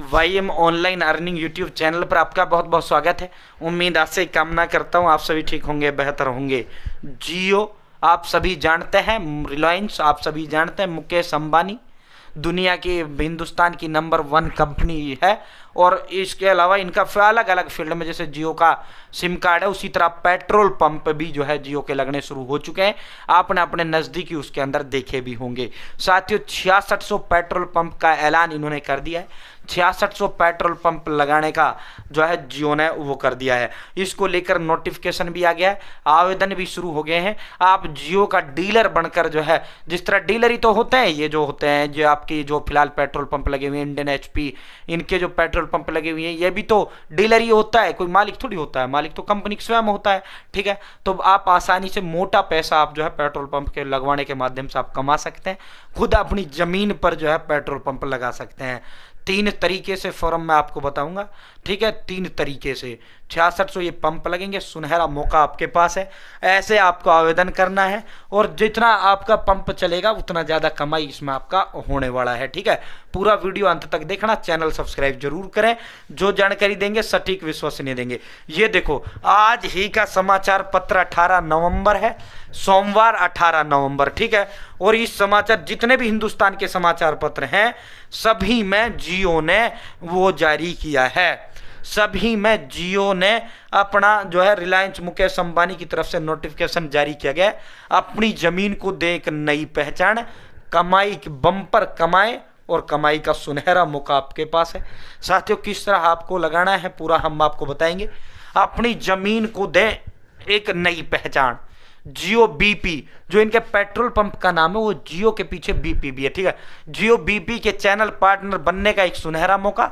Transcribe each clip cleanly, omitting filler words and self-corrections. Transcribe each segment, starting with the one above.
वाईएम online earning YouTube channel पर आपका बहुत बहुत स्वागत है। उम्मीद आपसे कामना करता हूँ आप सभी ठीक होंगे, बेहतर होंगे। जियो आप सभी जानते हैं, रिलायंस आप सभी जानते हैं, मुकेश अंबानी दुनिया की, हिंदुस्तान की नंबर 1 कंपनी है। और इसके अलावा इनका अलग अलग फील्ड में, जैसे जियो का सिम कार्ड है, उसी तरह पेट्रोल पंप भी जो है जियो के लगने शुरू हो चुके हैं। आपने अपने नज़दीकी उसके अंदर देखे भी होंगे। साथियों 6600 पेट्रोल पंप का ऐलान इन्होंने कर दिया है। 6600 पेट्रोल पंप लगाने का जो है जियो ने वो कर दिया है। इसको लेकर नोटिफिकेशन भी आ गया है, आवेदन भी शुरू हो गए हैं। आप जियो का डीलर बनकर जो है, जिस तरह डीलर ही तो होते हैं, ये जो होते हैं जो आपकी जो फिलहाल पेट्रोल पंप लगे हुए हैं, इंडियन एचपी, इनके जो पेट्रोल पंप लगे हुए हैं, ये भी तो डीलर ही होता है, कोई मालिक थोड़ी होता है। मालिक तो कंपनी स्वयं होता है। ठीक है, तो आप आसानी से मोटा पैसा आप जो है पेट्रोल पंप के लगवाने के माध्यम से आप कमा सकते हैं। खुद अपनी जमीन पर जो है पेट्रोल पंप लगा सकते हैं। 3 तरीके से फॉर्म मैं आपको बताऊंगा। ठीक है, 3 तरीके से 6600 ये पंप लगेंगे। सुनहरा मौका आपके पास है, ऐसे आपको आवेदन करना है। और जितना आपका पंप चलेगा उतना ज़्यादा कमाई इसमें आपका होने वाला है। ठीक है, पूरा वीडियो अंत तक देखना, चैनल सब्सक्राइब जरूर करें। जो जानकारी देंगे सटीक विश्वसनीय देंगे। ये देखो, आज ही का समाचार पत्र 18 नवंबर है, सोमवार 18 नवंबर। ठीक है, और इस समाचार जितने भी हिंदुस्तान के समाचार पत्र हैं सभी में जियो ने वो जारी किया है। सभी में जियो ने अपना जो है रिलायंस मुकेश अंबानी की तरफ से नोटिफिकेशन जारी किया गया। अपनी जमीन को दे एक नई पहचान, कमाई की बम्पर कमाए और कमाई का सुनहरा मौका आपके पास है। साथियों किस तरह आपको लगाना है पूरा हम आपको बताएंगे। अपनी जमीन को दे एक नई पहचान। जियो बीपी, जो इनके पेट्रोल पंप का नाम है, वो जियो के पीछे बीपी भी है। ठीक है, जियो बीपी के चैनल पार्टनर बनने का एक सुनहरा मौका,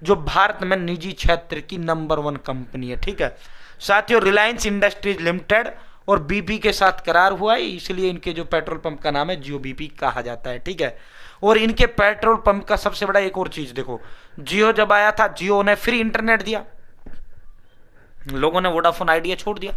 जो भारत में निजी क्षेत्र की नंबर 1 कंपनी है। ठीक है साथियों, रिलायंस इंडस्ट्रीज लिमिटेड और बीपी के साथ करार हुआ है, इसलिए इनके जो पेट्रोल पंप का नाम है जियो बीपी कहा जाता है। ठीक है, और इनके पेट्रोल पंप का सबसे बड़ा एक और चीज देखो, जियो जब आया था जियो ने फ्री इंटरनेट दिया, लोगों ने वोडाफोन आइडिया छोड़ दिया,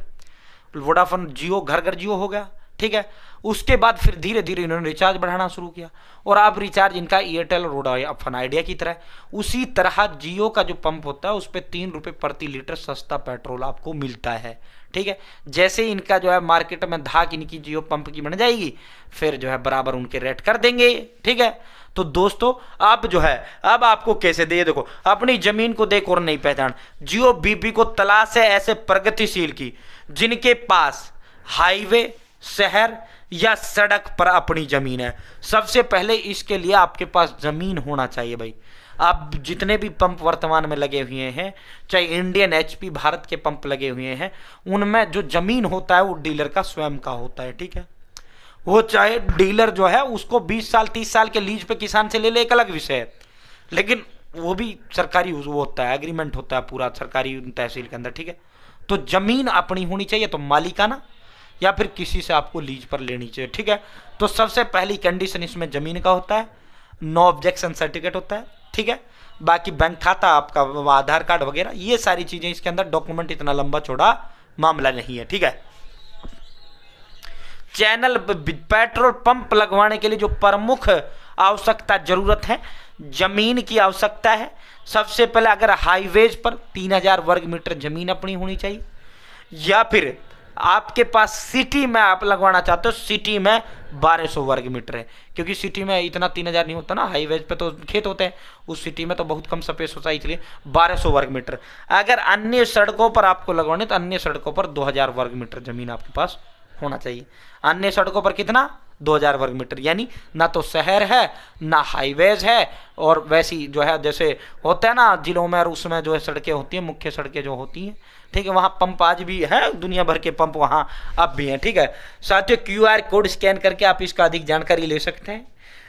वोडाफोन जियो घर घर जियो हो गया। ठीक है, उसके बाद फिर धीरे धीरे इन्होंने रिचार्ज बढ़ाना शुरू किया, और आप रिचार्ज इनका एयरटेल और वोडाफोन आइडिया की तरह। उसी तरह जियो का जो पंप होता है उस पर 3 रुपये प्रति लीटर सस्ता पेट्रोल आपको मिलता है। ठीक है, जैसे इनका जो है मार्केट में धाक इनकी जियो पंप की बन जाएगी, फिर जो है बराबर उनके रेट कर देंगे। ठीक है, तो दोस्तों अब जो है, अब आपको कैसे दे, देखो अपनी जमीन को देख और नहीं पहचान। जियो बीपी को तलाश है ऐसे प्रगतिशील की जिनके पास हाईवे, शहर या सड़क पर अपनी जमीन है। सबसे पहले इसके लिए आपके पास जमीन होना चाहिए भाई। आप जितने भी पंप वर्तमान में लगे हुए हैं, चाहे इंडियन एचपी भारत के पंप लगे हुए हैं, उनमें जो जमीन होता है वो डीलर का स्वयं का होता है। ठीक है, वो चाहे डीलर जो है उसको 20 साल 30 साल के लीज पे किसान से ले ले, एक अलग विषय है, लेकिन वो भी सरकारी वो होता है, एग्रीमेंट होता है पूरा सरकारी तहसील के अंदर। ठीक है, तो जमीन अपनी होनी चाहिए, तो मालिकाना या फिर किसी से आपको लीज पर लेनी चाहिए। ठीक है, तो सबसे पहली कंडीशन इसमें जमीन का होता है, नो ऑब्जेक्शन सर्टिफिकेट होता है। ठीक है, बाकी बैंक खाता, आपका आधार कार्ड वगैरह, ये सारी चीजें इसके अंदर, डॉक्यूमेंट इतना लंबा चौड़ा मामला नहीं है। ठीक है, चैनल पेट्रोल पंप लगवाने के लिए जो प्रमुख आवश्यकता जरूरत है, जमीन की आवश्यकता है। सबसे पहले अगर हाईवेज पर 3000 वर्ग मीटर जमीन अपनी होनी चाहिए, या फिर आपके पास सिटी में आप लगवाना चाहते हो, सिटी में 1200 वर्ग मीटर है, क्योंकि सिटी में इतना 3000 नहीं होता ना, हाईवेज पे तो खेत होते हैं, उस सिटी में तो बहुत कम स्पेस होता है, इसलिए 1200 वर्ग मीटर। अगर अन्य सड़कों पर आपको लगवाने तो अन्य सड़कों पर 2000 वर्ग मीटर जमीन आपके पास होना चाहिए। अन्य सड़कों पर कितना? 2000 वर्ग मीटर, यानी ना तो शहर है ना हाईवेज है, और वैसी जो है जैसे होता है ना जिलों में और उसमें जो है सड़कें होती हैं, मुख्य सड़कें जो होती हैं। ठीक है, वहाँ पंप आज भी है, दुनिया भर के पंप वहाँ अब भी हैं। ठीक है साथियों, QR कोड स्कैन करके आप इसका अधिक जानकारी ले सकते हैं।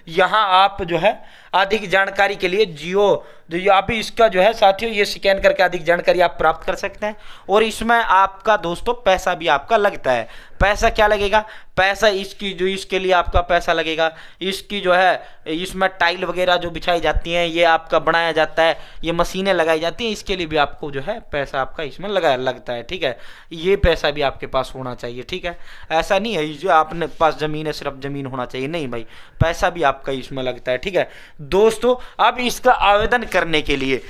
यहाँ आप जो है अधिक जानकारी के लिए जियो जो आप इसका जो है साथियों ये स्कैन करके अधिक जानकारी आप प्राप्त कर सकते हैं। और इसमें आपका दोस्तों पैसा भी आपका लगता है। पैसा क्या लगेगा? पैसा इसकी जो इसके लिए आपका पैसा लगेगा, इसकी जो है इसमें टाइल वगैरह जो बिछाई जाती हैं, ये आपका बनाया जाता है, ये मशीनें लगाई जाती हैं, इसके लिए भी आपको जो है पैसा आपका इसमें लगता है। ठीक है, ये पैसा भी आपके पास होना चाहिए। ठीक है, ऐसा नहीं है जो आपने पास जमीन है सिर्फ जमीन होना चाहिए, नहीं भाई, पैसा भी आपका इसमें लगता है। ठीक है, दोस्तों अब इसका आवेदन करने के लिए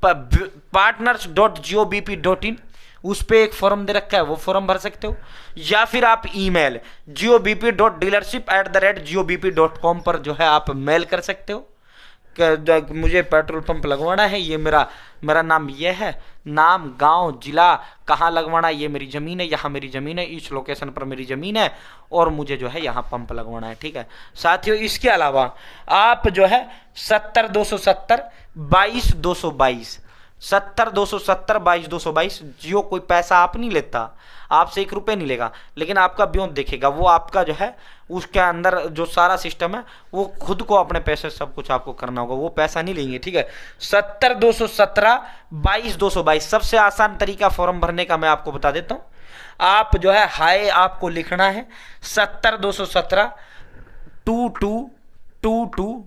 partners.gobp.in उस पे एक फॉर्म दे रखा है, वो फॉर्म भर सकते हो, या फिर आप ईमेल gobp.dealership@gobp.com पर जो है आप मेल कर सकते हो कि मुझे पेट्रोल पंप लगवाना है, ये मेरा नाम ये है, नाम, गांव, जिला, कहाँ लगवाना, ये मेरी ज़मीन है, यहाँ मेरी ज़मीन है, इस लोकेशन पर मेरी ज़मीन है और मुझे जो है यहाँ पंप लगवाना है। ठीक है साथियों, इसके अलावा आप जो है 70 270 22 222 जियो कोई पैसा आप नहीं लेता, आपसे 1 रुपये नहीं लेगा, लेकिन आपका ब्यों देखेगा, वो आपका जो है उसके अंदर जो सारा सिस्टम है वो खुद को अपने पैसे सब कुछ आपको करना होगा, वो पैसा नहीं लेंगे। ठीक है 70 217 22 222 सबसे आसान तरीका फॉर्म भरने का मैं आपको बता देता हूँ। आप जो है हाय आपको लिखना है 70 217 22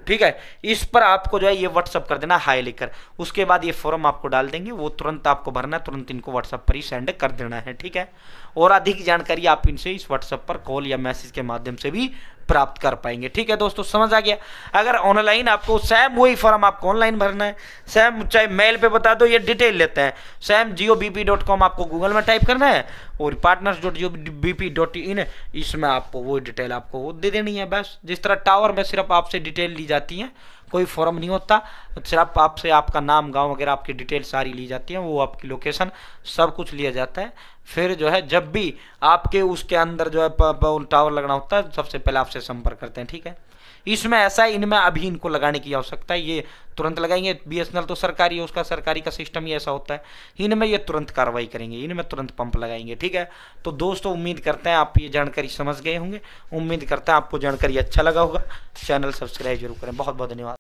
ठीक है, इस पर आपको जो है ये व्हाट्सअप कर देना हाय लिखकर, उसके बाद ये फॉर्म आपको डाल देंगे, वो तुरंत आपको भरना है, तुरंत इनको व्हाट्सअप पर ही सेंड कर देना है। ठीक है, और अधिक जानकारी आप इनसे इस व्हाट्सअप पर कॉल या मैसेज के माध्यम से भी प्राप्त कर पाएंगे। ठीक है दोस्तों, समझ आ गया। अगर ऑनलाइन आपको सेम वही फॉर्म आपको ऑनलाइन भरना है, सेम चाहे मेल पे बता दो, ये डिटेल लेते हैं, सेम gobp.com आपको गूगल में टाइप करना है और partners.gobp.in इसमें आपको वो डिटेल आपको वो दे देनी है। बस जिस तरह टावर में सिर्फ आपसे डिटेल ली जाती है, कोई फॉर्म नहीं होता, सिर्फ आपसे आपका नाम, गांव वगैरह आपकी डिटेल सारी ली जाती है, वो आपकी लोकेशन सब कुछ लिया जाता है। फिर जो है जब भी आपके उसके अंदर जो है टावर लगना होता है, सबसे पहले आपसे संपर्क करते हैं। ठीक है, इसमें ऐसा है, इनमें अभी इनको लगाने की आवश्यकता है, ये तुरंत लगाएंगे। BSNL तो सरकारी है, उसका सरकारी का सिस्टम ही ऐसा होता है, इनमें ये तुरंत कार्रवाई करेंगे, इनमें तुरंत पंप लगाएंगे। ठीक है, तो दोस्तों उम्मीद करते हैं आप ये जानकारी समझ गए होंगे, उम्मीद करते हैं आपको जानकारी अच्छा लगा होगा। चैनल सब्सक्राइब जरूर करें। बहुत बहुत धन्यवाद।